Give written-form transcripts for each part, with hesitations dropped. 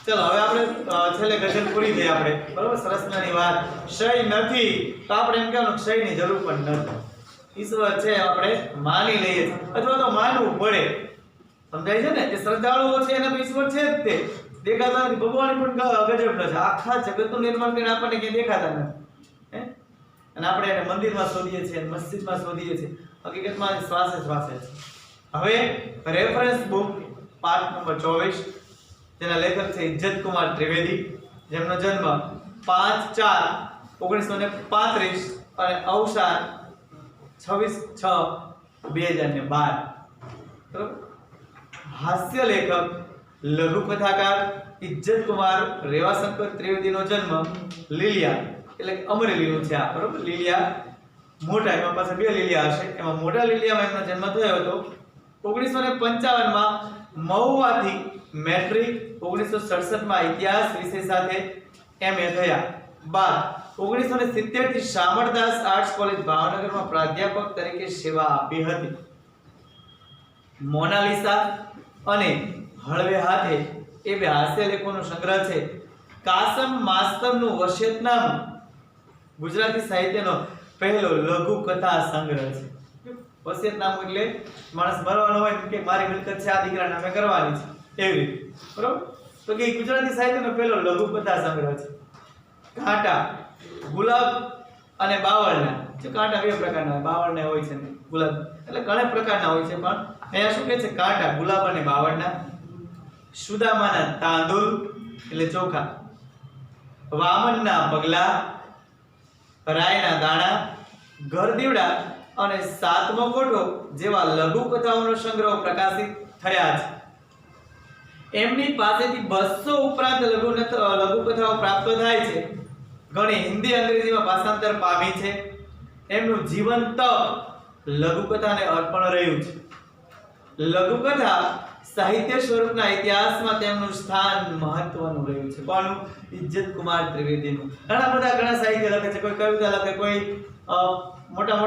ચલો હવે આપણે છેલ્લે ગઝલ પૂરી થઈ આપણે, બરોબર? સરસ મજાની વાત. ક્ષય નથી તો આપણે એમ કહેવાનું ક્ષયની જરૂર પણ નથી. ઈશ્વર છે આપણે માની લઈએ છીએ, અથવા તો માનવું પડે. સમજાય છે ને? જે શ્રદ્ધાળુઓ છે એને તો ઈશ્વર છે જ તે. દેખાતા નથી. ભગવાન પણ ગજબ છે. આખા જગતનું નિર્માણ કરીને આપણને ક્યાંય દેખાતા નથી. હે? અને આપણે એને મંદિરમાં શોધીએ છીએ, મસ્જિદમાં શોધીએ છીએ. હકીકતમાં શ્વાસે શ્વાસે છે. હવે રેફરન્સ બુક પાઠ નંબર 24, જેના લેખક છે ઇજ્જત કુમાર ત્રિવેદી, જેમનો જન્મ 5/4/1935 અને અવસાન 26/6/2012. બરોબર? હાસ્ય લેખક, લઘુ કથાકાર ઇજ્જત કુમાર રેવાશંકર ત્રિવેદીનો જન્મ લીલિયા, એટલે અમરેલીનો છે આ, બરોબર? લીલિયા મોટા, એમાં પાસે બે લીલિયા હશે, એમાં મોટા લીલિયામાં એમનો જન્મ થયો હતો. 1955માં મહુવાથી મેટ્રિક, 1967માં ઇતિહાસ વિષય સાથે MA થયા. બાદ 1970 થી શામળદાસ આર્ટ્સ કોલેજ ભાવનગરમાં પ્રાધ્યાપક તરીકે સેવા આપી હતી. મોનાલિસા અને હળવે હાથે એ બે હાસ્ય લેખોનો સંગ્રહ છે. કાસમ માસ્તરનું વસિયતનામું ગુજરાતી સાહિત્યનો પહેલો લઘુ કથા સંગ્રહ છે. વસિયતનામું એટલે માણસ મરવાનો હોય કે મારી મિલકત છે આ દીકરાના નામે કરવાની છે, એવી રીતે, બરોબર? તો કે ગુજરાતી સાહિત્યનો પહેલો લઘુ કથા સંગ્રહ છે. કાંટા, ગુલાબ અને બાવળના. જે કાંટા બે પ્રકારના હોય, બાવળના હોય છે ને ગુલાબ, એટલે ઘણા પ્રકારના હોય છે, પણ અહીંયા શું કહે છે? કાંટા, ગુલાબ અને બાવળના. સુદામાના તાંદુલ એટલે ચોખા, વામનના પગલા, રાયના દાણા, ઘરદીવડા અને સાતમો કોઠો જેવા લઘુ કથાઓનો સંગ્રહ પ્રકાશિત થયા છે. એમની પાસેથી 200 ઉપરાંત લઘુ કથાઓ પ્રાપ્ત થાય છે. ઘણી હિન્દી અંગ્રેજીમાં ભાષાંતર પામી છે. એમનું જીવન તપ લઘુ કથાને અર્પણ રહ્યું છે. લઘુ કથા સાહિત્ય સ્વરૂપના ઇતિહાસમાં તેમનું સ્થાન મહત્વનું રહ્યું છે. કોનું? ઇજ્જત કુમાર ત્રિવેદીનું. ઘણા સાહિત્ય લખે છે, કોઈ કવિતા લખે, કોઈ મોટા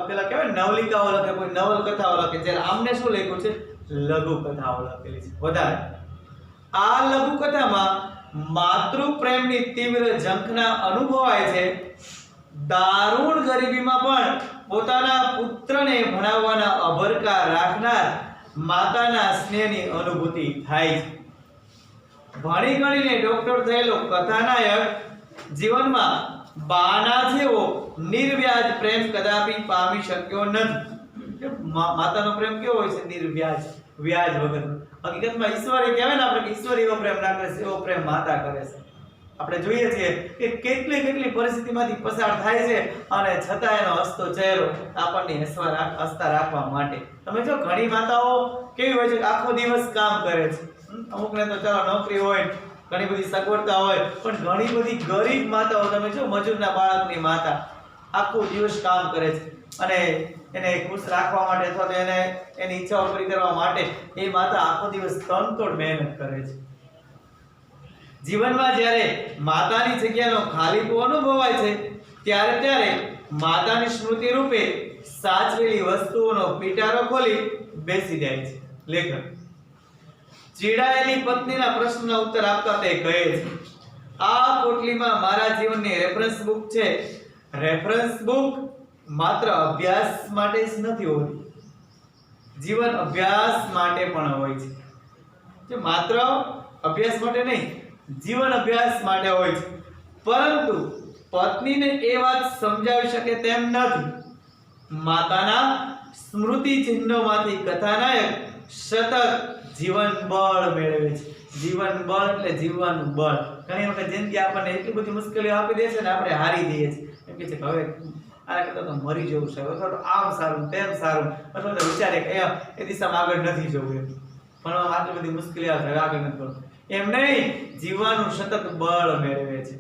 પેલા કહેવાય નવલિકાઓ લખે, કોઈ નવલકથાઓ લખે. જ્યારે આમને શું લખ્યું છે? લઘુ કથાઓ લખેલી છે વધારે. આ લઘુ કથામાં માતૃ પ્રેમની તીવ્ર ઝંખના અનુભવાય છે. દારૂણ ગરીબીમાં પણ પોતાના પુત્રને ભણાવવાના અભરકા રાખનાર માતાના સ્નેહની અનુભૂતિ થાય છે. ભણી ગણીને ડોક્ટર થયેલો કથાનાયક જીવનમાં બાના જેવો નિર્વ્યાજ પ્રેમ કદાપી પામી શક્યો નથી. માતાનો પ્રેમ કેવો હોય છે? નિર્વ્યાજ, વ્યાજ વગર. હકીકતમાં ઈશ્વરે કહેવાય ને આપણે કે ઈશ્વર એવો પ્રેમ ના કરે છે, એવો પ્રેમ માતા કરે છે. આપણે જોઈએ છીએ કે કેટલી પરિસ્થિતિમાંથી પસાર થાય છે અને છતાં એનો હસતો ચહેરો આપણને હસતા રાખવા માટે. તમે જો ઘણી માતાઓ કેવી હોય છે કે આખો દિવસ કામ કરે છે. અમુકને તો ચાલો નોકરી હોય, ઘણી બધી સગવડતા હોય, પણ ઘણી બધી ગરીબ માતાઓ, તમે જો મજૂરના બાળકની માતા આખો દિવસ કામ કરે છે અને એને ખુશ રાખવા માટે અથવા તો એને એની ઈચ્છાઓ પૂરી કરવા માટે એ માતા આખો દિવસ તનતોડ મહેનત કરે છે. જીવનમાં જ્યારે માતાની જગ્યાનો ખાલીપો અનુભવાય છે ત્યારે માતાની સ્મૃતિ રૂપે સાચવેલી વસ્તુઓનો પીટારો ખોલી બેસી જાય છે લેખક. ચીડાયેલી પત્નીના પ્રશ્નનો ઉત્તર આપતા તે કહે છે, આ પોટલીમાં મારા જીવનની રેફરન્સ બુક છે. રેફરન્સ બુક માત્ર અભ્યાસ માટે જ નથી હોતી, જીવન અભ્યાસ માટે પણ હોય છે. જે માત્ર અભ્યાસ માટે નહીં, જીવન અભ્યાસ માટે હોય છે. પરંતુ પત્નીને એ વાત સમજાવી શકે તેમ નથી. માતાના સ્મૃતિ ચિહ્નોમાંથી કથાનાયક સતત જીવન બળ મેળવે છે. જીવન બળ એટલે જીવવાનું બળ. ઘણી વખત જિંદગી આપણને એટલી બધી મુશ્કેલીઓ આપી દે છે ને, આપણે હારી જઈએ છીએ. એમ કે છે કે હવે આના કરતા તો મરી જવું છે, અથવા તો આમ સારું તેમ સારું, અથવા તો વિચારે કે એ દિશામાં આગળ નથી જવું, એમ ભણવામાં આટલી બધી મુશ્કેલી આવે આગળ નથી ભણવું, એમ નહીં, જીવવાનું સતત બળ મેળવે છે.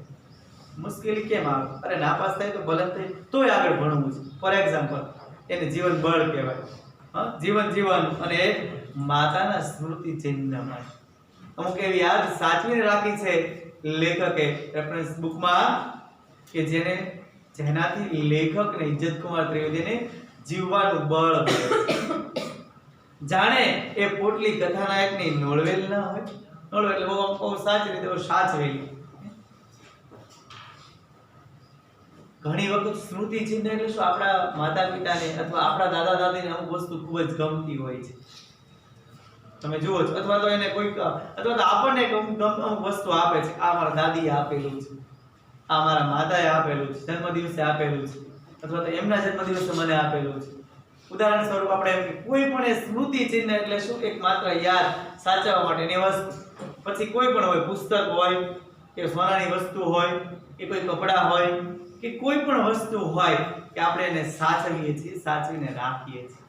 મુશ્કેલી કેમ આવે? અરે નાપાસ થાય તો બલન થાય તોય આગળ ભણવું છે. ફોર એક્ઝામ્પલ, એને જીવન બળ કહેવાય. જીવન અને માતાના સ્મૃતિ ચિહ્નમાં અમુક એવી યાદ સાચવીને રાખી છે લેખકે રેફરન્સ બુકમાં કે જેનાથી લેખકને ઇજ્જત કુમાર ત્રિવેદીને જીવવાનું બળ મળે. જાણે એ પોટલી કથાનાયકની નોળવેલ ન હોય, નડો એટલે બહુ સાચી રીતે સાચવેલી. ઘણી વખત સ્મૃતિ ચિહ્ન એટલે શું, આપણા માતા પિતાને અથવા આપણા દાદા દાદીને અમુક વસ્તુ ખૂબ જ ગમતી હોય છે. તમે જુઓ છો, અથવા તો એને કોઈક, અથવા તો આપણને અમુક વસ્તુ આપે છે. આ મારા દાદીએ આપેલું છે, આ મારા માતાએ આપેલું છે, જન્મદિવસે આપેલું છે, અથવા તો એમના જન્મદિવસે મને આપેલું છે. ઉદાહરણ સ્વરૂપ આપણે એમ કે કોઈ પણ એ સ્મૃતિ ચિહ્ન એટલે શું, એક માત્ર યાદ સાચવવા માટેની વસ્તુ. પછી કોઈ પણ હોય, પુસ્તક હોય કે સોનાની વસ્તુ હોય કે કોઈ કપડાં હોય કે કોઈ પણ વસ્તુ હોય કે આપણે એને સાચવીએ છીએ, સાચવીને રાખીએ છીએ.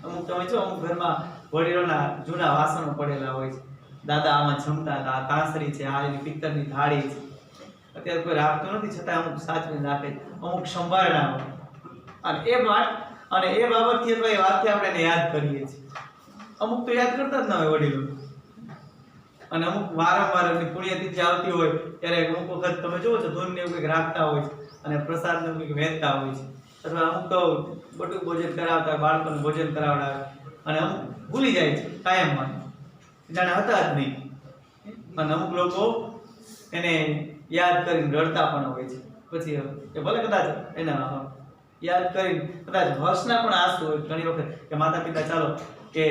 અમુક તમે જો અમુક ઘરમાં વડીલોના જૂના વાસણો પડેલા હોય છે. દાદા આમાં જમતા હતા, આ કાંસરી છે, આ એની પિત્તળની થાળી છે. અત્યારે કોઈ રાખતું નથી, છતાં અમુક સાચવીને રાખે, અમુક સંભાળના હોય. અને એ બાબતથી અથવા એ વાતથી આપણે એને યાદ કરીએ છીએ. અમુક તો યાદ કરતા જ ન હોય વડીલો, અને અમુક વારંવાર એમની પુણ્યતિથિ આવતી હોય ત્યારે અમુક વખત તમે જુઓ છો ધૂન ને એવું કંઈક રાખતા હોય છે અને પ્રસાદ ને એવું કંઈક વહેંચતા હોય છે. અથવા અમુક તો બટુક ભોજન કરાવતા હોય, બાળકોને ભોજન કરાવડાવે, અને અમુક ભૂલી જાય છે કાયમમાં, જાણે હતા જ નહીં. અને અમુક લોકો એને યાદ કરીને રડતા પણ હોય છે. પછી એ ભલે કદાચ એના યાદ કરીને કદાચ હર્ષના પણ આંસુ હોય ઘણી વખત કે માતા પિતા ચાલો કે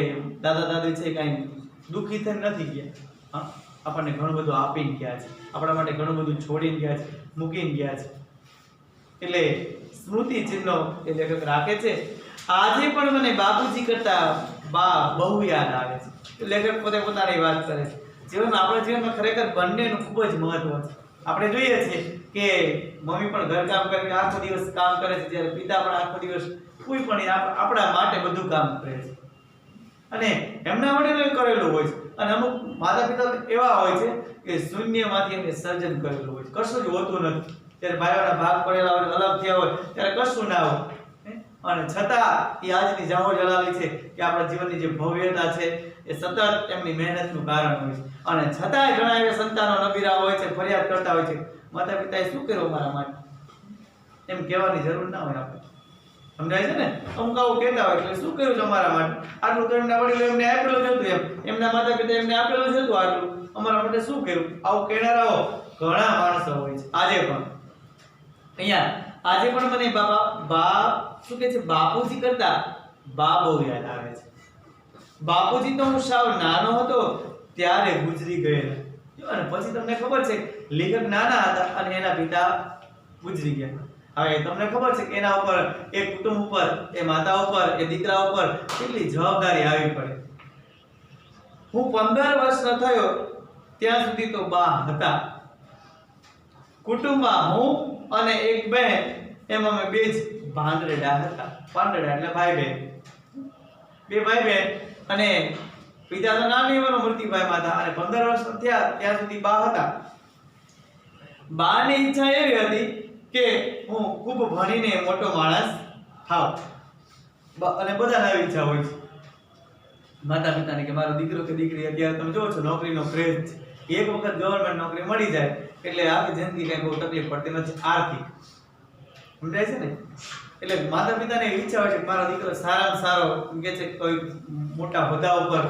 દાદા દાદી છે કાંઈ દુઃખી થઈને નથી ગયા, હા, આપણને ઘણું બધું આપીને ગયા છે, આપણા માટે ઘણું બધું છોડીને ગયા છે, મૂકીને ગયા છે. એટલે સ્મૃતિ ચિહ્નો એ લેખક રાખે છે. આજે પણ મને બાપુજી કરતા બા બહુ યાદ આવે છે. લેખક પોતે પોતાની વાત કરે છે. આપણા જીવનમાં ખરેખર બંનેનું ખૂબ જ મહત્વ છે. આપણે જોઈએ છીએ કે મમ્મી પણ ઘરકામ કરીને આખો દિવસ કામ કરે છે, જ્યારે પિતા પણ આખો દિવસ કોઈ પણ આપણા માટે બધું કામ કરે છે. અને એમના વડીલોએ કરેલું હોય છે. અને અમુક માતા પિતા એવા હોય છે કે શૂન્યમાંથી એમને સર્જન કરેલું હોય છે, કશું જ હોતું નથી. ત્યારે ભાઈઓના ભાગ પડેલા હોય, અલગ થયા હોય ત્યારે કશું ના હોય, અને છતાં એ આજની જાહો જલાલી છે કે આપણા જીવનની જે ભવ્યતા છે એ સતત એમની મહેનતનું કારણ હોય છે. અને છતાંય ઘણા એવા સંતાનો નબીરા હોય છે, ફરિયાદ કરતા હોય છે, માતા પિતાએ શું કર્યું મારા માટે, એમ કહેવાની જરૂર ના હોય. આપણે સમજાય છે ને, અમુક આવું કહેતા હોય એટલે શું કર્યું તમારા માટે, આટલું તો એમના વડીલો એમને આપેલું જ હતું, એમના માતા પિતા એમને આપેલું જ હતું, આટલું અમારા માટે શું કર્યું. આવું કહેનારાઓ ઘણા માણસો હોય છે આજે પણ. અહીંયા આજે પણ મને બા શું કહે છે, બાપુજી કરતા બા બહુ યાદ આવે છે. બાપુજી તો હું સાવ નાનો હતો ત્યારે ગુજરી ગયેલા. અને પછી તમને ખબર છે લેખક નાના હતા અને એના પિતા ગુજરી ગયા. હવે તમને ખબર છે કે એના ઉપર, એ કુટુંબ ઉપર, એ માતા ઉપર, એ દીકરા ઉપર કેટલી જવાબદારી આવી પડે. હું 15 વર્ષનો થયો ત્યાં સુધી તો બા હતા. કુટુંબમાં હું અને એક બહેન, એમ અમે બે જ ભાંદરડા હતા. ભાંદરડા એટલે ભાઈ બહેન, બે ભાઈ બહેન. અને પિતા તો નાની ઉંમરમાં મૃત્યુ પામ્યા હતા અને 15 વર્ષ થયા ત્યાં સુધી બા હતા. બાની ઈચ્છા એવી હતી કે હું ખૂબ ભણીને મોટો માણસ થાવ. અને બધાને આવી ઈચ્છા હોય છે માતા પિતાની કે મારો દીકરો કે દીકરી, અત્યારે તમે જોવો છો નોકરીનો ક્રેઝ છે. એક વખત ગવર્નમેન્ટ નોકરી મળી જાય એટલે આખી જિંદગી કઈ બહુ તકલીફ પડતી નથી આર્થિક, સમજાય છે ને. એટલે માતા પિતાને ઈચ્છા હોય છે કે મારો દીકરો સારામાં સારો કે છે કોઈ મોટા હોદ્દા ઉપર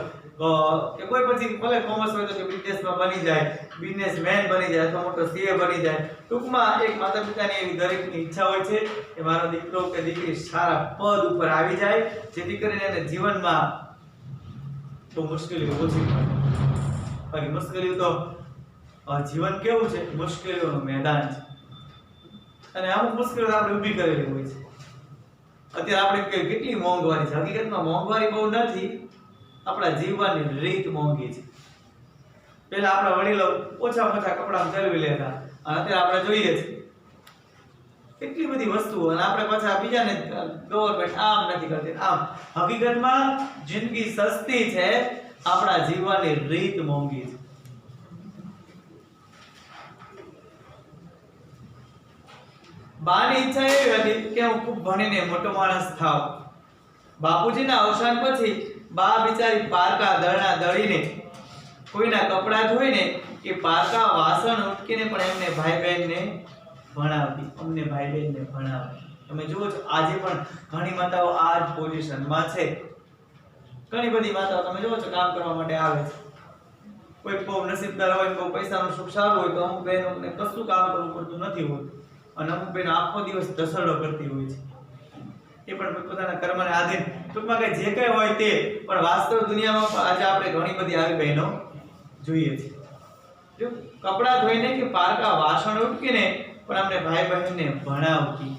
કે કોઈ પછી ભલે કોમર્સ હોય તો કે બિઝનેસમાં બની જાય, બિઝનેસમેન બની જાય, અથવા મોટો સીએ બની જાય. ટૂંકમાં એક માતા પિતાની એવી દરેકની ઈચ્છા હોય છે કે મારો દીકરો કે દીકરી સારા પદ ઉપર આવી જાય, જેથી કરીને એને જીવનમાં તો મુશ્કેલીઓ ઓછી પડે. બાકી મુશ્કેલીઓ તો જીવન કેવું છે, મુશ્કેલીઓનું મેદાન છે. અને અમુક મુશ્કેલીઓ આપણે ઊભી કરેલી હોય છે. અત્યારે આપણે કેટલી મોંઘવારી છે. હકીકતમાં મોંઘવારી બહુ નથી, આપણા જીવવાની રીત મોંઘી છે. પહેલા આપણા વડીલો ઓછામાં ઓછા કપડાં ચલવી લેતા, અને અત્યારે આપણે જોઈએ છીએ કેટલી બધી વસ્તુઓ, અને આપણે પાછા બીજાને ગવર્નમેન્ટ આમ નથી કરતી આમ. હકીકતમાં જિંદગી સસ્તી છે, આપણા જીવવાની રીત મોંઘી છે. બાની ઈચ્છા એવી હતી કે હું ખૂબ ભણીને મોટો માણસ થાવ. બાપુજીના અવસાન પછી બા બિચારી પારકા દળના દળીને, કોઈના કપડાં ધોઈને કે પારકા વાસણ ઉટકીને પણ એમને ભાઈ બહેનને ભણાવતી, અમને ભાઈ બહેનને ભણાવતી. તમે જુઓ છો આજે પણ ઘણી માતાઓ આ જ પોઝિશનમાં છે. ઘણી બધી માતાઓ તમે જુઓ છો કામ કરવા માટે આવે છે. કોઈ બહુ નસીબદાર હોય, બહુ પૈસાનો સુખ સારો હોય તો અમુક બહેનોને કશું કામ કરવું પડતું નથી હોતું અને અમુક બહેનો આખો દિવસ ધસરડો કરતી હોય છે. એ પણ પોતાના કર્મને આધીન ટૂંકમાં કે જે કંઈ હોય તે, પણ વાસ્તવ દુનિયામાં પણ આજે આપણે ઘણી બધી આવી બહેનો જોઈએ છે. જો કપડાં ધોઈને કે પારકા વાસણ ઉટકીને પણ આપણે ભાઈ બહેનને ભણાવતી.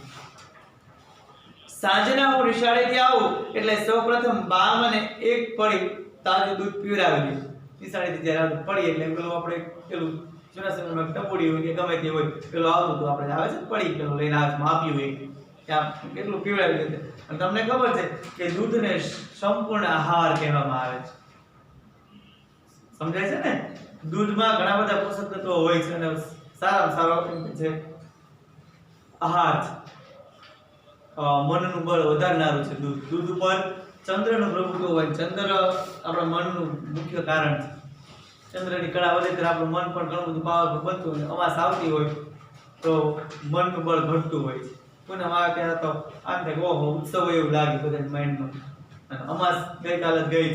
સાંજના હું નિશાળેથી આવું એટલે સૌપ્રથમ બા મને એક પડી તાજું દૂધ પીવડાવી દે. નિશાળેથી જ્યારે પડી એટલે પેલું આપણે પેલું જૂના સમયમાં ટપોડી હોય કે ગમે તે હોય પેલું આવતું હતું, આપણે આવે છે પડી પેલું લઈને આવે છે માપ્યું હોય ત્યાં કેટલું પીવડાવી દે. અને તમને ખબર છે કે દૂધને સંપૂર્ણ આહાર કહેવામાં આવે છે. સમજાય છે ને? દૂધમાં ઘણા બધા પોષક તત્વો હોય છે અને સારામાં સારો છે આહાર છે. મનનું બળ વધારનારું છે દૂધ. દૂધ ઉપર ચંદ્રનું પ્રભુત્વ હોય. ચંદ્ર આપણા મનનું મુખ્ય કારણ છે. ચંદ્રની કળા વધે ત્યારે આપણું મન પણ ઘણું બધું પાવરફુલ બનતું હોય. અમાસ આવતી હોય તો મનનું બળ ઘટતું હોય છે. પૂનમ આવે ત્યારે તો આમ થાય ઓહો ઉત્સવ એવું લાગે બધા માઇન્ડમાં. અને અમાસ ગઈકાલે જ ગઈ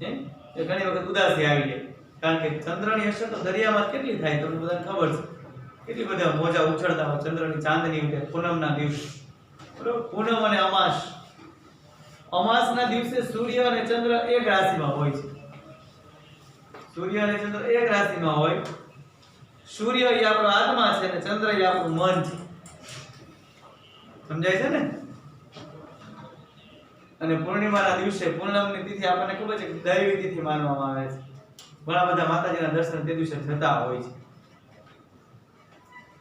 છે એ ઘણી વખત ઉદાસી આવી જાય, કારણ કે ચંદ્રની અસર તો દરિયામાં કેટલી થાય તમને બધાને ખબર છે. કેટલી બધા મોજા ઉછળતા હોય ચંદ્રની ચાંદની ઉડે પૂનમના દિવસે. બરોબર? પૂનમ અને અમાસ. અમાસના દિવસે સૂર્ય અને ચંદ્ર એક રાશિમાં હોય છે. સૂર્ય અને ચંદ્ર એક રાશિમાં હોય. સૂર્ય એ આપણો આત્મા છે અને ચંદ્ર એ આપણું મન છે. સમજાય છે ને? અને પૂર્ણિમાના દિવસે પૂનમની તિથિ આપણને ખબર છે કે દૈવી તિથિ માનવામાં આવે છે. ઘણા બધા માતાજીના દર્શન તે દિવસે થતા હોય છે.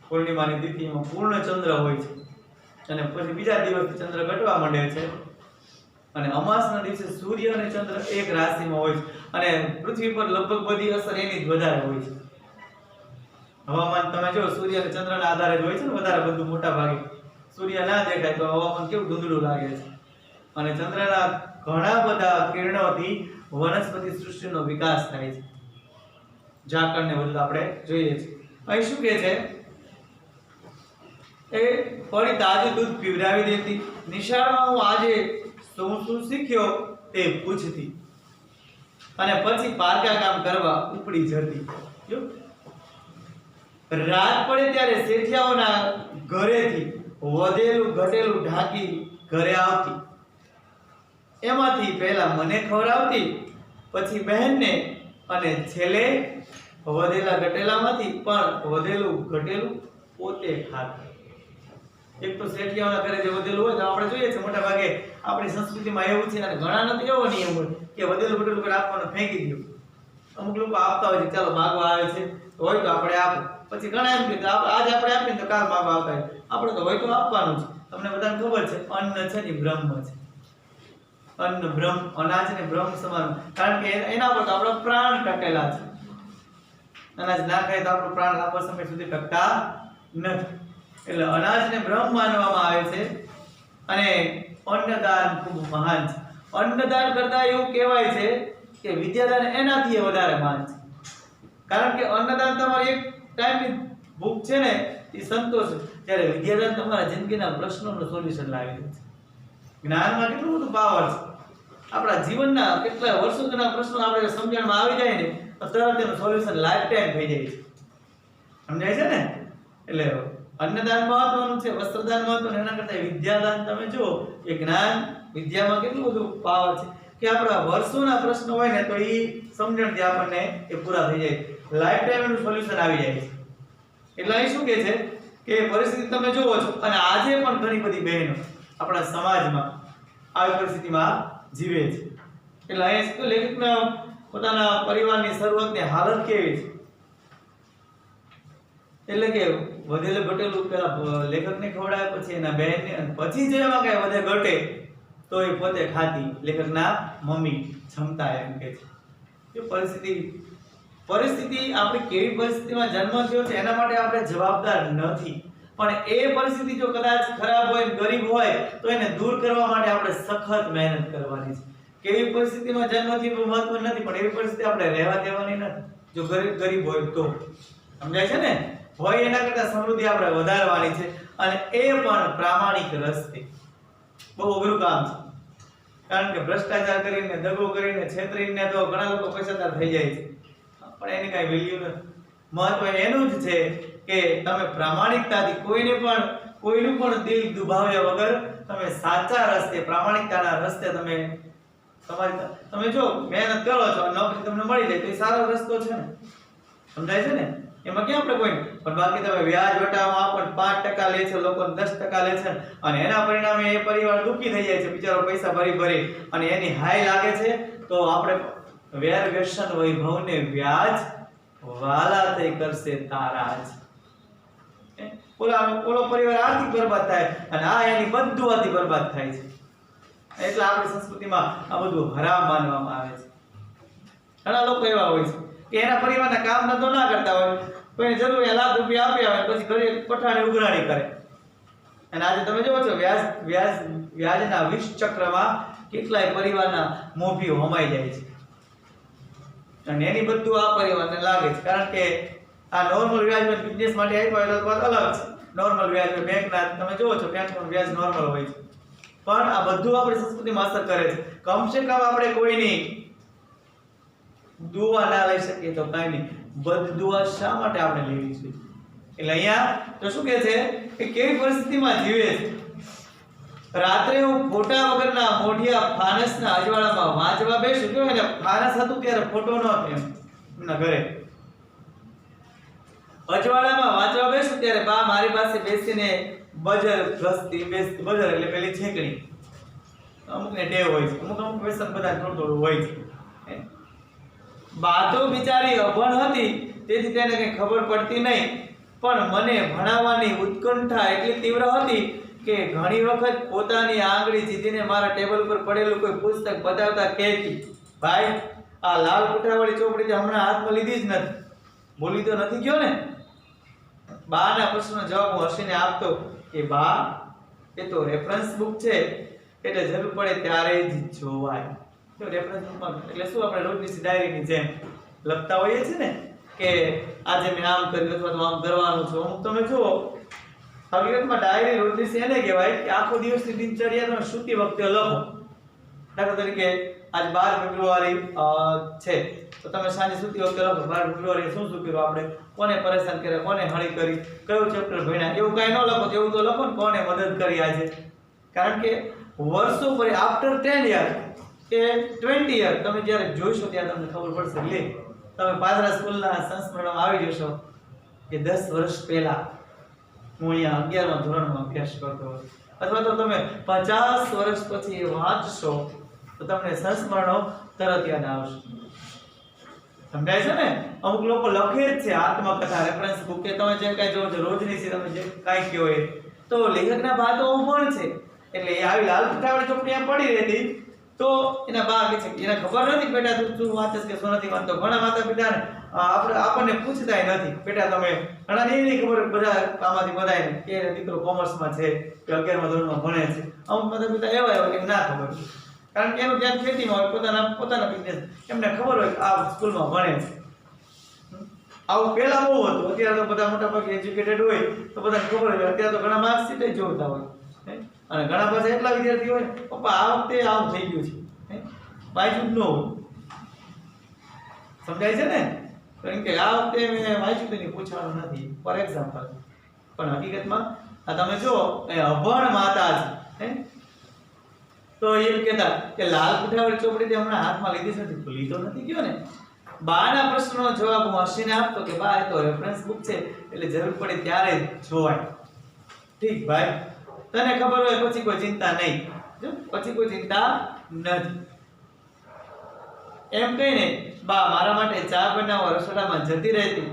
પૂર્ણિમાની તિથિમાં પૂર્ણ ચંદ્ર હોય છે અને પછી બીજા દિવસથી ચંદ્ર ઘટવા માંડે છે. અને અમાસના દિવસે સૂર્ય અને ચંદ્ર એક રાશિમાં હોય છે અને પૃથ્વી પર લગભગ બધી અસર એની જ વધારે હોય છે. હવામાન તમે જો સૂર્ય અને ચંદ્રના આધારે જ હોય છે ને વધારે બધું મોટા ભાગે. સૂર્ય ના દેખાય તો હવામાન કેવું ધૂંધળું લાગે છે. અને ચંદ્રના ઘણા બધા કિરણોથી વનસ્પતિ સૃષ્ટિનો વિકાસ થાય છે. ઝાકળને બધું આપણે જોઈએ છીએ. અહીં શું કહે છે? એ ફરી તાજું દૂધ પીવડાવી દેતી. નિશાળમાં હું આજે શું શું શીખ્યો તે પૂછતી અને પછી પારકા કામ કરવા ઉપડી જતી. જો રાત પડે ત્યારે શેઠિયાઓના ઘરેથી વધેલું ઘટેલું ઢાંકી ઘરે આવતી. એમાંથી પહેલા મને ખવડાવતી, પછી બહેનને અને છેલ્લે વધેલા ઘટેલામાંથી પણ વધેલું ઘટેલું પોતે ખાતી. એક તો શેઠિયાઓના ઘરે જે વધેલું હોય તો આપણે જોઈએ છે મોટા ભાગે આપણી સંસ્કૃતિમાં એવું છે અને ઘણાનો તો એવો નિયમ હોય કે વધેલું ઘટેલું કરી આપવાનું ફેંકી દો. અમુક લોકો આપતા હોય છે, ચાલો માગવા આવે છે તો હોય તો આપણે આપો. પછી ઘણા એમ કે આજે આપણે આપીને તો કાલ માગવા આવતા હોય. આપણે તો હોય તો આપવાનું છે. તમને બધાને ખબર છે અન્ન છે ને બ્રહ્મ છે. અન્ન બ્રહ્મ, અનાજ ને બ્રહ્મ સમાન, કારણ કે એના પર તો આપણા પ્રાણ ટકેલા છે. અનાજ ના ખાય તો આપણું પ્રાણ લાંબા સમય સુધી ટકતા નથી. એટલે અનાજને બ્રહ્મ માનવામાં આવે છે અને અન્નદાન ખૂબ મહાન છે. અન્નદાન કરતા એવું કહેવાય છે કે વિદ્યાદાન એનાથી વધારે મહાન છે. કારણ કે અન્નદાન તમારી એક ટાઈમની ભૂખ છે ને એ સંતોષ, જ્યારે વિદ્યાદાન તમારા જિંદગીના પ્રશ્નોનું સોલ્યુશન લાવી દે છે. જ્ઞાનમાં કેટલું બધું પાવર છે. આપણા જીવનના કેટલા વર્ષો જૂના પ્રશ્નો આપણે સમજણમાં આવી જાય ને તો તરત એનું સોલ્યુશન લાઈફ ટાઈમ થઈ જાય છે. સમજાય છે ને? એટલે અન્નદાન મહત્વનું છે, વસ્ત્રદાન મહત્વનું. એના કરતા વિદ્યાદાન તમે જુઓ એ જ્ઞાન વિદ્યામાં કેટલું બધું પાવર છે કે આપણા વર્ષોના પ્રશ્નો હોય ને તો એ સમજણથી આપણને એ પૂરા થઈ જાય, લાઈફ ટાઈમ એનું સોલ્યુશન આવી જાય છે. એટલે અહીં શું કહે છે કે પરિસ્થિતિ તમે જુઓ છો અને આજે પણ ઘણી બધી બહેનો આપણા સમાજમાં આવી પરિસ્થિતિમાં જીવે છે. એટલે અહીં લેખકના પોતાના પરિવારની શરૂઆતની હાલત કેવી છે? એટલે કે વધેલું ઘટેલું પેલા લેખકને ખવડાવે, પછી એના બહેનને, અને પછી જો એમાં કઈ વધે ઘટે તો એ પોતે ખાતી. લેખકના મમ્મી ક્ષમતા એમ કે છે. એ પરિસ્થિતિ આપણી કેવી પરિસ્થિતિમાં જન્મ થયો છે એના માટે આપણે જવાબદાર નથી, પણ એ પરિસ્થિતિ જો કદાચ ખરાબ હોય, ગરીબ હોય તો એને દૂર કરવા માટે આપણે સખત મહેનત કરવાની છે. કેવી પરિસ્થિતિમાં જન્મ થયો મહત્વ નથી, પણ એવી પરિસ્થિતિ આપણે રહેવા દેવાની નથી. જો ગરીબ હોય તો સમજાય છે ને? હોય એના કરતા સમૃદ્ધિ આપણે વધારવાની છે અને એ પણ પ્રામાણિક રસ્તે. બહુ અઘરું કામ છે, કારણ કે ભ્રષ્ટાચાર કરીને, દગો કરીને, છેતરીને તો ઘણા લોકો પૈસાદાર થઈ જાય છે. પણ એની કાંઈ વેલ્યુ નથી. મહત્વ એનું જ છે કે તમે પ્રામાણિકતાથી કોઈનું પણ દિલ દુભાવ્યા વગર તમે સાચા રસ્તે, પ્રામાણિકતાના રસ્તે તમે જો મહેનત કરો છો, નોકરી તમને મળી જાય તો એ સારો રસ્તો છે ને, સમજાય છે ને? એમાં ક્યાં આપણે કોઈ પણ બાકી તમે વ્યાજ વટાવવામાં પણ 5% લે છે, લોકો 10% લે છે અને એના પરિણામે એ પરિવાર દુખી થઈ જાય છે, બિચારો પૈસા ભરી અને એની હાઈ લાગે છે. તો આપણે વેર વ્યસન વૈભવને વ્યાજ વાલા થઈ કરશે તારા જ. ઓલો પરિવાર આર્થિક બરબાદ થાય અને આ એની બદદુઆથી બરબાદ થાય છે. એટલે આપણી સંસ્કૃતિમાં આ બધું હરામ માનવામાં આવે છે. ઘણા લોકો એવા હોય છે કે એના પરિવારના કામ ધંધો ના કરતા હોય, કોઈ જરૂર એ લાખ રૂપિયા આપ્યા હોય પછી ઘરે પઠાણે ઉઘરાણી કરે. અને આજે તમે જોવો છો વ્યાજના વિષ ચક્રમાં કેટલાય પરિવારના મોભી હોમાઈ જાય છે અને એની બધું આ પરિવારને લાગે છે. કારણ કે આ નોર્મલ વ્યાજ બિઝનેસ માટે આપ્યા હોય તો વાત અલગ છે. નોર્મલ વ્યાજ બેંકના તમે જોવો છો બેંકનું વ્યાજ નોર્મલ હોય છે, પણ આ બધું આપણી સંસ્કૃતિમાં અસર કરે છે. કમસે કમ આપણે કોઈની દુઆ ના લઈ શકીએ તો કાઈ નહીં, બદદુઆ શા માટે આપણે લેવી જોઈએ? એટલે અહીંયા તો શું કહે છે કે કેવી પરિસ્થિતિમાં જીવે છે. રાત્રે હું ફોટા વગરના મોઢિયા ફાનસના અજવાળામાં વાંચવા બેસું. જો એને ફાનસ હતું ત્યારે ફોટો ન હતો એમના ઘરે. અજવાળામાં વાંચવા બેસું ત્યારે બા મારી પાસે બેસીને બજર ઘસતી બેસતી. બજર એટલે પેલી છેકડી. અમુકને ટેવ હોય છે, અમુક વ્યસન બધા થોડું હોય છે. બા તો બિચારી અભણ હતી તેથી તેને કઈ ખબર પડતી નહીં, પણ મને ભણાવવાની ઉત્કંઠા એટલી તીવ્ર હતી કે ઘણી વખત પોતાની આંગળી ચીધીને મારા ટેબલ ઉપર પડેલું કોઈ પુસ્તક બતાવતા કહેતી, ભાઈ આ લાલ પુઠાવાળી ચોપડી હમણાં હાથમાં લીધી જ નથી, ભૂલી તો નથી ગયો ને? બાના પ્રશ્નનો જવાબ હું હસીને આપતો કે બા એ તો રેફરન્સ બુક છે, એટલે જરૂર પડે ત્યારે જ જોવાય. તો રેફરન્સ બુકમાં એટલે શું આપણે રોજની ડાયરીની જેમ લખતા હોઈએ છીએ ને કે આજે મેં આમ કર્યું અથવા તો આમ કરવાનું છે. અમુક તમે જુઓ હકીકતમાં ડાયરી રોજની એને કહેવાય કે આખો દિવસની દિનચર્યા તમે સૂતી વખતે લખો. દાખલા તરીકે આજ 12 ફેબ્રુઆરી છે તો તમે સાંજે સૂતી વખતે લખો 12 ફેબ્રુઆરી શું કર્યું આપણે, કોને પરેશાન કર્યા, કોને હળી કરી, કયું ચેપ્ટર ભણ્યા. એવું કાંઈ ન લખો, એવું તો લખો ને કોને મદદ કરી આજે. કારણ કે વર્ષો પછી આફ્ટર 10 યર કે 20 યર તમે જ્યારે જોઈશો ત્યારે તમને ખબર પડશે. લે તમે પાદરા સ્કૂલના સંસ્મરણમાં આવી જશો કે 10 વર્ષ પહેલા હું અહીંયા 11મા ધોરણમાં અભ્યાસ કરતો હતો, અથવા તો તમે 50 વર્ષ પછી વાંચશો તો તમને સંસ્મરણો તરત યાદ આવશે. સમજાય છે ને? અમુક લોકો લખે જ છે આત્મકથા, રેફરન્સ બુક કે તમે જે કાંઈ જોવો છો રોજની છે તમે જે કાંઈ કહો એ તો લેખકના બા તો પણ છે. એટલે એ આવી લાલ પુઠાવાળી ચોપડી આમ પડી રહેતી તો એના બા કહે છે એને ખબર નથી બેટા તું શું વાંચે કે શું નથી વાંચતો. ઘણા માતા પિતાને આપણને પૂછતાય નથી બેટા તમે, ઘણા નહીં ખબર બધા આમાંથી બધાને કે દીકરો કોમર્સમાં છે કે 11મા ધોરણમાં ભણે છે. અમુક માતા પિતા એવા હોય કે ના ખબર, કારણ કે એનું ધ્યાન ખેતીમાં હોય, પોતાના બિઝનેસ, એમને ખબર હોય કે આ સ્કૂલમાં ભણે છે. આવું પહેલા બહુ હતું, અત્યારે તો બધા મોટા ભાગે એજ્યુકેટેડ હોય તો બધાને ખબર હોય. અત્યારે તો ઘણા માર્કશીટ જ જોતા હોય અને ઘણા પાસે એટલા વિદ્યાર્થી હોય પપ્પા આ વખતે આમ થઈ ગયું છે, વાંચ્યું જ ન હોય. સમજાય છે ને? કારણ કે આ વખતે મેં વાંચ્યું તેની પૂછવાનું નથી ફોર એક્ઝામ્પલ. પણ હકીકતમાં આ તમે જો એ અભણ માતા છે તો એમ કહેતા કે લાલ પુઠાવાળી ચોપડી હમણાં હાથમાં લીધી જ નથી, ભૂલી તો નથી ગયો ને? બાના પ્રશ્નનો જવાબ હું હસીને આપતો કે બા એ તો રેફરન્સ બુક છે એટલે જરૂર પડે ત્યારે જ જોવાય. ઠીક ભાઈ, તને ખબર હોય પછી કોઈ ચિંતા નહીં, જો પછી કોઈ ચિંતા નથી. એમ કહીને બા મારા માટે ચા બનાવવા રસોડામાં જતી રહેતી.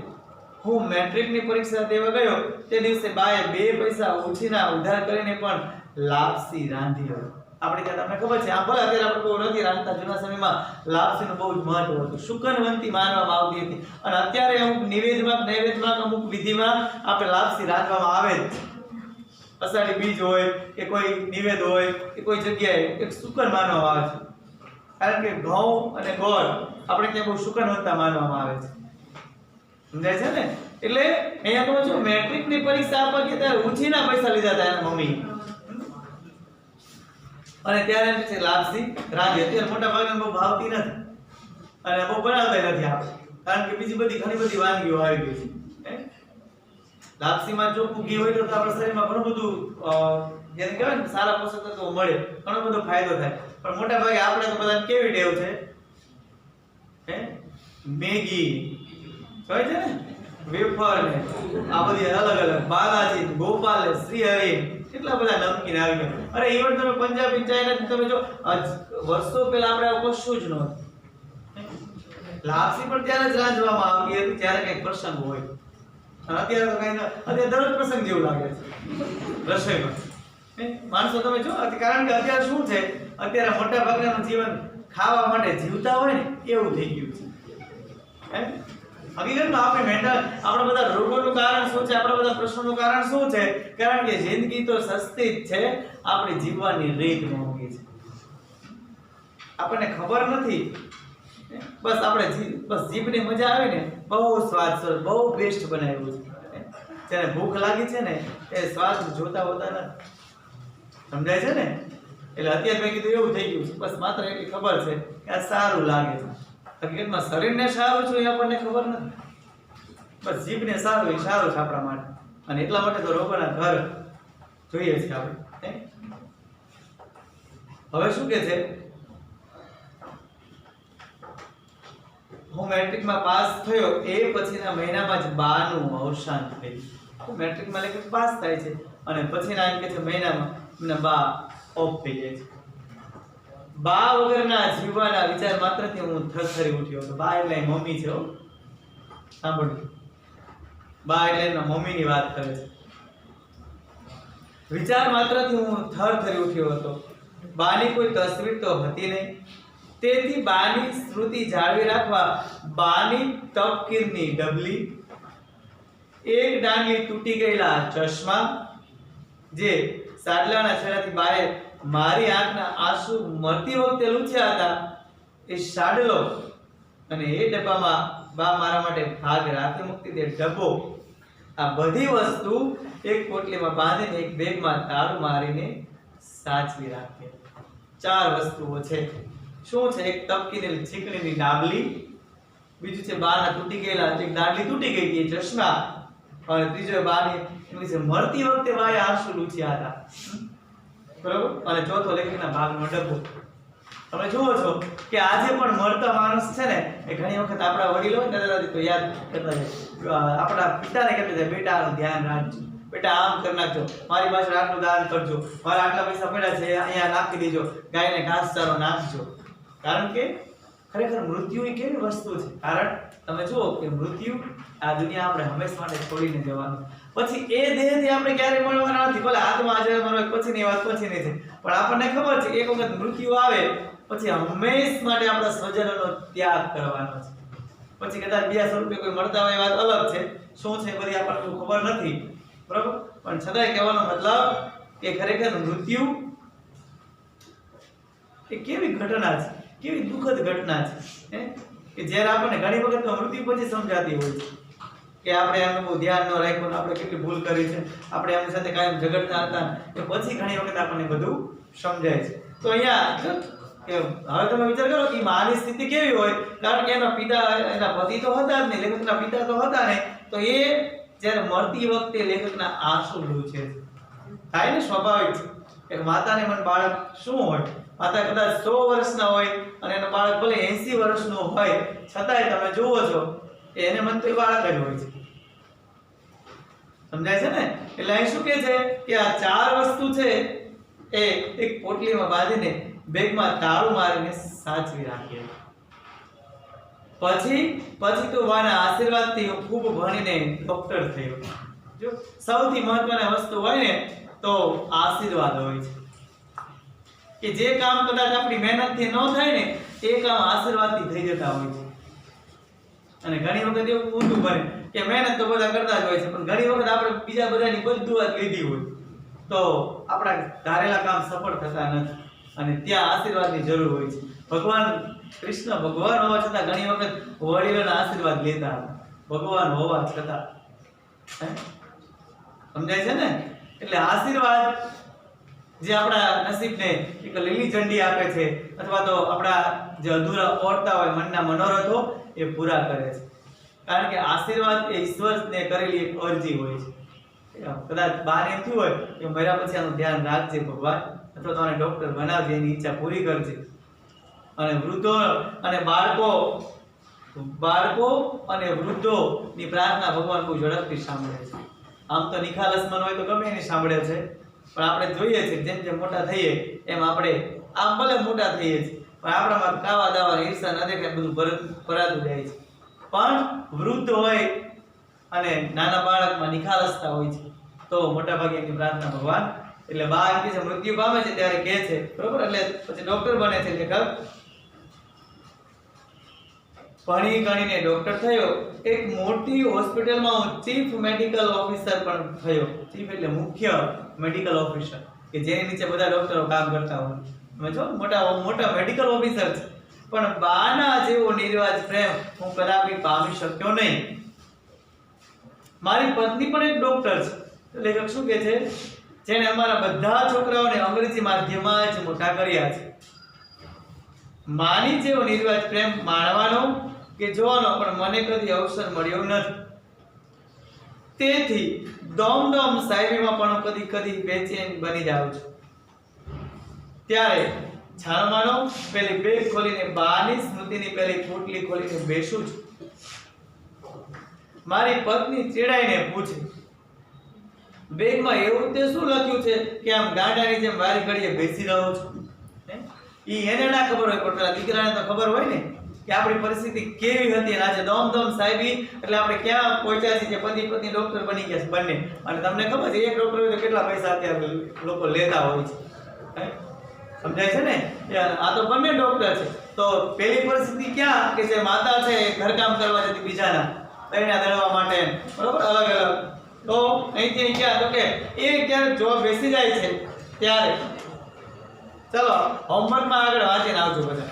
હું મેટ્રિકની પરીક્ષા દેવા ગયો તે દિવસે બાએ 2 પૈસા ઉછીના ઉધાર કરીને પણ લાપસી રાંધી હતી. આપણે ત્યાં તમને ખબર છે આમ ભલે અત્યારે આપણે બહુ નથી રાંધતા, જૂના સમયમાં લાપસીનું બહુ જ મહત્વ હતું, શુકનવંતી માનવામાં આવતી હતી. અને અત્યારે અમુક નૈવેદ્યમાં અમુક વિધિમાં આપણે લાપસી રાંધવામાં આવે જ. અષાઢી બીજ હોય કે કોઈ નિવેદ હોય કે કોઈ જગ્યાએ એક શુકન માનવામાં આવે છે, કારણ કે ઘઉં અને ગોળ આપણે ત્યાં બહુ શુકનવંતા માનવામાં આવે છે. સમજાય છે ને? એટલે અહીંયા તો જો મેટ્રિકની પરીક્ષા આપવા ગયા ત્યારે ઉછીના પૈસા લીધા હતા એના મમ્મી, અને ત્યારે પછી લાપસી રાંધી. અત્યારે મોટા ભાગના બહુ ભાવતી નથી અને બહુ બનાવતા નથી આપણે. કારણ કે બીજી બધી ઘણી બધી વાનગીઓ આવી ગઈ છે. લાપસીમાં ચોખ્ખું ઘી હોય તો આપણા શરીરમાં ઘણું બધું જેને કહેવાય ને સારા પોષક તત્વો મળે, ઘણો બધો ફાયદો થાય. પણ મોટા ભાગે આપણે તો બધાને કેવી ટેવ છે, મેગી હોય છે ને, વેફર ને આ બધી અલગ અલગ બાલાજી, ગોપાલ, શ્રીહરિ, કેટલા બધા નમકીન આવી ગયા. અરે ઇવન તમે પંજાબી, ચાઇના તમે જો વર્ષો પહેલા આપણે આવું કશું જ નહોતું. લાપસી પણ ત્યારે જ રાંધવામાં આવી હતી જ્યારે કંઈક પ્રસંગ હોય. અને અત્યારે તો કઈ અત્યારે દરરોજ પ્રસંગ જેવું લાગે છે રસોઈમાં. માણસો તમે જો, કારણ કે અત્યારે શું છે, અત્યારે મોટા ભાગનાનું જીવન ખાવા માટે જીવતા હોય ને એવું થઈ ગયું છે. હકીકતમાં આપણે મેન્ટલ આપણા બધા રોગોનું કારણ શું છે, આપણા બધા પ્રશ્નોનું કારણ શું છે? કારણ કે જિંદગી તો સસ્તી જ છે, આપણી જીવવાની રીત મોંઘી છે. આપણને ખબર નથી, બસ આપણે બસ જીભની મજા આવે ને, બહુ સ્વાદ, બહુ બેસ્ટ બનાવ્યું છે. જેને ભૂખ લાગી છે ને એ સ્વાદ જોતા હોતા નથી. સમજાય છે ને? એટલે અત્યારે મેં કીધું એવું થઈ ગયું છે, બસ માત્ર એટલી ખબર છે કે આ સારું લાગે છે. હકીકતમાં શરીરને સારું છે એ આપણને ખબર નથી. બસ જીભને સારું એ સારું છે આપણા માટે, અને એટલા માટે તો રોગોના ઘર જોઈએ છે આપણે. હવે શું કે છે, હું મેટ્રિકમાં પાસ થયો એ પછીના મહિનામાં જ બાનું અવસાન થયું. મેટ્રિકમાં લેખક પાસ થાય છે અને પછીના એમ કે છે મહિનામાં એમના બા ઓફ થઈ જાય છે. બા વગરના જીવવાના વિચાર માત્રથી હું થરથરી ઉઠ્યો હતો. બા એટલે મમ્મી છે, સાંભળજો. બા એટલે એમના મમ્મીની વાત કરે છે. વિચાર માત્રથી હું થરથરી ઉઠ્યો હતો. બાની કોઈ તસવીર તો હતી નહીં, તેથી બાની સ્મૃતિ જાળવી રાખવા બાની તપકીરની ડબલી, એક ડાંગલી તૂટી ગયેલા ચશ્મા, જે સાડલાના છેડાથી બાએ મારી આંખના આંસુ મરતી વખતે લૂછ્યા હતા, એ સાડલો અને એ ડબ્બામાં બા મારા માટે ભાગ રાખી મૂકતી તે ડબ્બો, આ બધી વસ્તુ એક પોટલીમાં બાંધીને એક બેગમાં તાળું મારીને સાચવી રાખે. 4 વસ્તુઓ છે. શું છે? એક તપકીની ચીકણીની ડાબલી, બીજું છે બાના તૂટી ગયેલા એક ડાબલી તૂટી ગઈ હતી ચશ્મા, અને ત્રીજો બાની એની છે મરતી વખતે બાએ આંસુ લૂછ્યા હતા, બરાબર, અને ચોથો લેખકના ભાગનો ડબ્બો. તમે જુઓ છો કે આજે પણ મરતા માણસ છે ને એ ઘણી વખત આપણા વડીલો હોય દાદા દાદી તો યાદ કરતા જાય, આપણા પિતાને કહેતા જાય બેટા આનું ધ્યાન રાખજો, બેટા આમ કરી નાખજો, મારી પાસે આટલું દાન કરજો, મારા આટલા પૈસા પડ્યા છે અહીંયા નાખી દેજો, ગાયને ઘાસચારો નાખજો. કારણ કે ખરેખર મૃત્યુ એ કેવી વસ્તુ છે. કારણ તમે જુઓ કે મૃત્યુ આ દુનિયા આપણે હંમેશા માટે છોડીને જવાનું, પછી એ દેહથી આપણે ક્યારે મળવાના નથી. ભલે આત્મા આજે મરો પછીની વાત પછીની છે, પણ આપણને ખબર છે કે એક વખત મૃત્યુ આવે પછી હંમેશ માટે આપણા સ્વજનોનો ત્યાગ કરવાનો છે. પછી કદાચ 200 રૂપિયા કોઈ મળતા હોય એ વાત અલગ છે, શું છે બધી આપણને ખબર નથી, બરાબર, પણ છતાંય કહેવાનો મતલબ કે ખરેખર મૃત્યુ એ કેવી ઘટના છે, કેવી દુઃખદ ઘટના છે, કે જ્યારે આપણને ઘણી વખત તો મૃત્યુ પછી સમજાતી હોય છે કે આપણે એમનું બહુ ધ્યાન ન રાખ્યું, આપણે કેટલી ભૂલ કરી છે, આપણે એમની સાથે કાયમ ઝઘડતા હતા, એ પછી ઘણી વખત આપણને બધું સમજાય છે. તો અહીંયા કે હવે તમે વિચાર કરો કે માની સ્થિતિ કેવી હોય, કારણ કે એના પિતા એના પતિ તો હતા જ નહીં, લેખકના પિતા તો હતા નહીં, તો એ જ્યારે મરતી વખતે લેખકના આંસુ લૂછે છે. થાય ને, સ્વાભાવિક છે કે માતાને મન બાળક શું હોય, માતા કદાચ 100 વર્ષના હોય અને એનો બાળક ભલે 80 વર્ષનો હોય, છતાંય તમે જુઓ છો કે એને મન તો એ બાળક જ હોય છે. સમજાય છે ને? એટલે અહીં શું કહે છે કે આ 4 વસ્તુ છે એ એક પોટલીમાં બાંધીને બેગમાં તાળું મારીને સાચવી રાખીએ. પછી તો વાના આશીર્વાદથી હું ખૂબ ભણીને ડોક્ટર થયો. જો સૌથી મહત્વની વસ્તુ હોય ને તો આશીર્વાદ હોય છે, કે જે કામ કદાચ આપણી મહેનતથી ન થાય ને એ કામ આશીર્વાદથી થઈ જતા હોય છે. અને ઘણી વખત એવું ઊંધું બને કે મહેનત તો બધા કરતા જ હોય છે, પણ ઘણી વખત આપણે બીજા બધાની બધું વાત લીધી હોય તો આપણા ધારેલા કામ સફળ થતા નથી, અને ત્યાં આશીર્વાદની જરૂર હોય છે. ભગવાન કૃષ્ણ ભગવાન હોવા છતાં ઘણી વખત વડીલોના આશીર્વાદ લેતા હતા, ભગવાન હોવા છતાં. સમજાય છે ને? એટલે આશીર્વાદ જે આપણા નસીબને એક લીલી ઝંડી આપે છે, અથવા તો આપણા જે અધૂરા ઓળતા હોય મનના મનોરથો એ પૂરા કરે છે. કારણ કે આશીર્વાદ એ ઈશ્વરને કરેલી એક અરજી હોય છે. કદાચ બહાર એમ થયું હોય કે મર્યા પછી આનું ધ્યાન રાખજે ભગવાન, અથવા તો આને ડોક્ટર બનાવજે, એની ઈચ્છા પૂરી કરજે. અને વૃદ્ધો અને બાળકો અને વૃદ્ધોની પ્રાર્થના ભગવાન બહુ ઝડપથી સાંભળે છે. આમ તો નિખાલસ મન હોય તો ગમે એની સાંભળે છે, પણ આપણે જોઈએ છીએ જેમ જેમ મોટા થઈએ એમ આપણે આમ ભલે મોટા થઈએ છીએ પણ આપણામાં કાવા દાવા ઈર્ષા ન દેખાય, બધું ભરાતું જાય છે. પણ વૃદ્ધ હોય અને નાના બાળકમાં નિખાલસતા હોય છે તો મોટા ભાગે એની પ્રાર્થના ભગવાન, એટલે બા એમ કે છે મૃત્યુ પામે છે ત્યારે કહે છે, બરોબર, એટલે પછી ડોક્ટર બને છે લેખક. ભણી ગણીને ડોક્ટર થયો, એક મોટી હોસ્પિટલમાં હું ચીફ મેડિકલ ઓફિસર પણ થયો. ચીફ એટલે મુખ્ય મેડિકલ ઓફિસર, કે જેની નીચે બધા ડોક્ટરો કામ કરતા હોય. સમજો, મોટા મેડિકલ ઓફિસર છે. પણ બાના જેવો નિર્વાજ પ્રેમ હું કદાપી પામી શક્યો નહીં. મારી પત્ની પણ એક ડોક્ટર છે. લેખક શું કહે છે? જેણે અમારા બધા છોકરાઓને અંગ્રેજી માધ્યમમાં જ મોટા કર્યા છે. માની જેવો નિર્વાજ પ્રેમ માણવાનો કે જોવાનો પણ મને કદી અવસર મળ્યો નથી. તેથી દોમદોમ સાહેબીમાં પણ કદી કદી બેચેન બની જાઉં છું. ત્યારે છાણમાનો પેલી બેગ ખોલીને બાની સ્મૃતિની પેલી પોટલી ખોલીને બેસું છું. મારી પત્ની ચીડાઈને પૂછે, બેગમાં એવું તે શું લખ્યું છે કે આમ ગાંડાની જેમ વારી ઘડીએ બેસી રહ્યો છો? એને ના ખબર હોય, પણ પેલા દીકરાને તો ખબર હોય ને કે આપણી પરિસ્થિતિ કેવી હતી. અને આજે દોમદોમ સાહેબી એટલે આપણે ક્યાં પહોંચ્યા છીએ, પતિ પત્ની ડોક્ટર બની ગયા છે બંને. અને તમને ખબર છે એક ડોક્ટર હોય તો કેટલા પૈસા અત્યારે લોકો લેતા હોય છે, સમજાય છે ને? આ તો બંને ડોક્ટર છે. તો પેલી પરિસ્થિતિ ક્યાં કે જે માતા છે ઘરકામ કરવા જતી બીજાના દહીંના દળવા માટે, બરોબર, અલગ અલગ. તો અહીંથી ક્યાં તો કે એ ક્યારે જોબ બેસી જાય છે ત્યારે ચલો હોમવર્કમાં આગળ વાંચીને આવજો બધા.